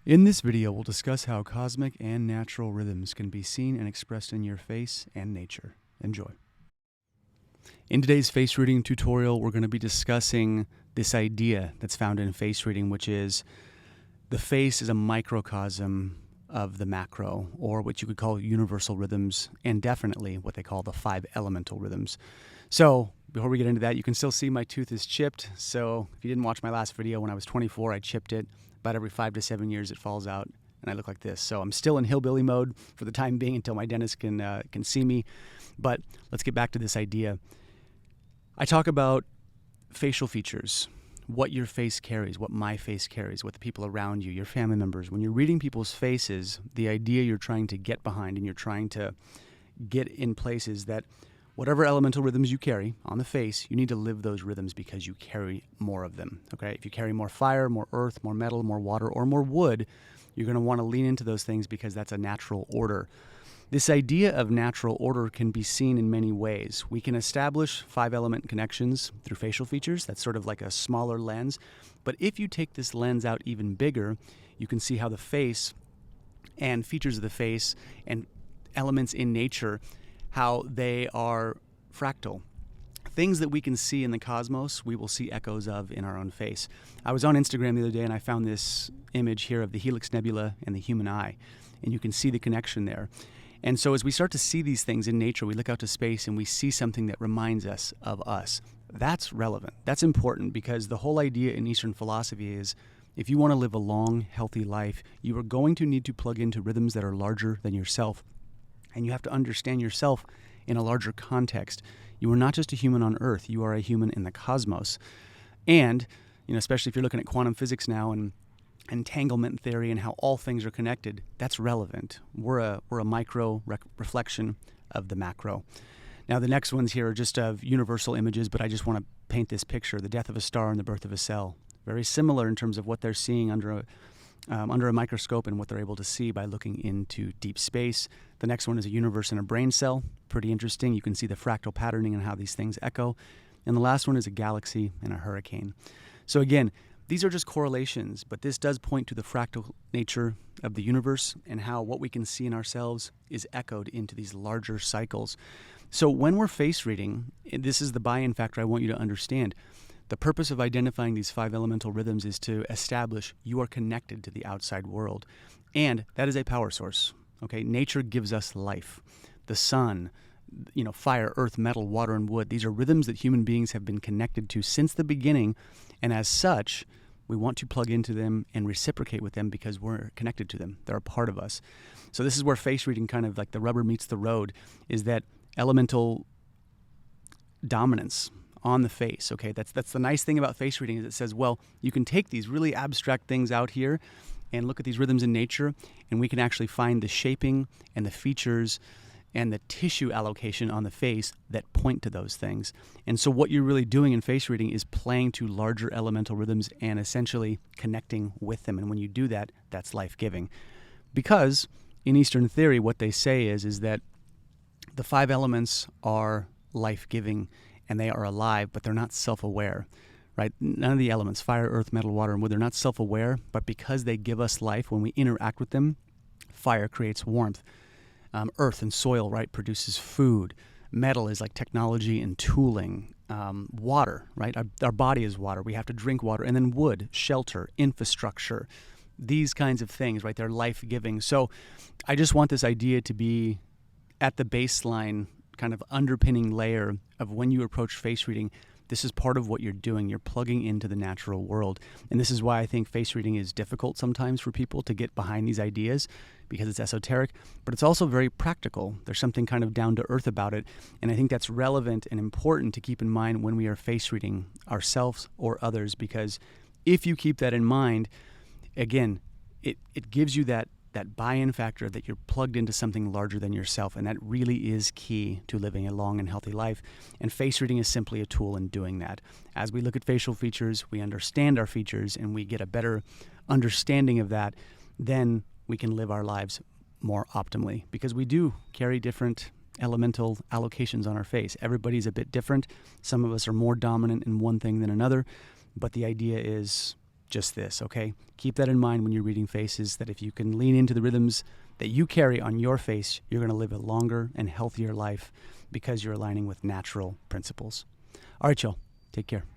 In this video, we'll discuss how cosmic and natural rhythms can be seen and expressed in your face and nature. Enjoy. In today's face reading tutorial, we're going to be discussing this idea that's found in face reading, which is the face is a microcosm of the macro, or what you could call universal rhythms, and definitely what they call the 5 elemental rhythms. So before we get into that, you can still see my tooth is chipped. So if you didn't watch my last video, when I was 24, I chipped it. About every 5 to 7 years, it falls out, and I look like this. So I'm still in hillbilly mode for the time being until my dentist can see me. But let's get back to this idea. I talk about facial features, what your face carries, what my face carries, what the people around you, your family members. When you're reading people's faces, the idea you're trying to get behind and you're trying to get in place is that whatever elemental rhythms you carry on the face, you need to live those rhythms because you carry more of them, okay? If you carry more fire, more earth, more metal, more water, or more wood, you're going to want to lean into those things because that's a natural order. This idea of natural order can be seen in many ways. We can establish 5-element connections through facial features. That's sort of like a smaller lens. But if you take this lens out even bigger, you can see how the face and features of the face and elements in nature, how they are fractal. Things that we can see in the cosmos, we will see echoes of in our own face. I was on Instagram the other day and I found this image here of the Helix Nebula and the human eye, and you can see the connection there. And so as we start to see these things in nature, we look out to space and we see something that reminds us of us. That's relevant. That's important because the whole idea in Eastern philosophy is if you want to live a long, healthy life, you are going to need to plug into rhythms that are larger than yourself. And you have to understand yourself in a larger context. You are not just a human on Earth, you are a human in the cosmos. And, especially if you're looking at quantum physics now and entanglement theory and how all things are connected, that's relevant. We're a micro reflection of the macro. Now, the next ones here are just of universal images, but I just want to paint this picture, the death of a star and the birth of a cell. Very similar in terms of what they're seeing under a microscope and what they're able to see by looking into deep space. The next one is a universe in a brain cell. Pretty interesting. You can see the fractal patterning and how these things echo. And the last one is a galaxy and a hurricane. So again, these are just correlations, but this does point to the fractal nature of the universe and how what we can see in ourselves is echoed into these larger cycles. So when we're face reading, this is the buy-in factor I want you to understand. The purpose of identifying these 5 elemental rhythms is to establish you are connected to the outside world. And that is a power source. Okay, nature gives us life. The sun, fire, earth, metal, water, and wood. These are rhythms that human beings have been connected to since the beginning. And as such, we want to plug into them and reciprocate with them because we're connected to them. They're a part of us. So this is where face reading kind of like the rubber meets the road, is that elemental dominance on the face. Okay, that's the nice thing about face reading, is it says, well, you can take these really abstract things out here and look at these rhythms in nature, and we can actually find the shaping and the features and the tissue allocation on the face that point to those things. And so what you're really doing in face reading is playing to larger elemental rhythms and essentially connecting with them. And when you do that, that's life-giving. Because in Eastern theory, what they say is that the 5 elements are life-giving and they are alive, but they're not self-aware, right? None of the elements, fire, earth, metal, water, and wood, they're not self-aware, but because they give us life, when we interact with them, fire creates warmth. Earth and soil, right, produces food. Metal is like technology and tooling. Water, right? Our body is water. We have to drink water. And then wood, shelter, infrastructure, these kinds of things, right? They're life-giving. So I just want this idea to be at the baseline kind of underpinning layer of when you approach face reading. This is part of what you're doing. You're plugging into the natural world. And this is why I think face reading is difficult sometimes for people to get behind these ideas, because it's esoteric, but it's also very practical. There's something kind of down to earth about it. And I think that's relevant and important to keep in mind when we are face reading ourselves or others, because if you keep that in mind, again, it gives you that buy-in factor that you're plugged into something larger than yourself, and that really is key to living a long and healthy life. And face reading is simply a tool in doing that. As we look at facial features, we understand our features, and we get a better understanding of that, then we can live our lives more optimally, because we do carry different elemental allocations on our face. Everybody's a bit different. Some of us are more dominant in one thing than another, but the idea is just this, okay? Keep that in mind when you're reading faces, that if you can lean into the rhythms that you carry on your face, you're going to live a longer and healthier life because you're aligning with natural principles. All right, y'all. Take care.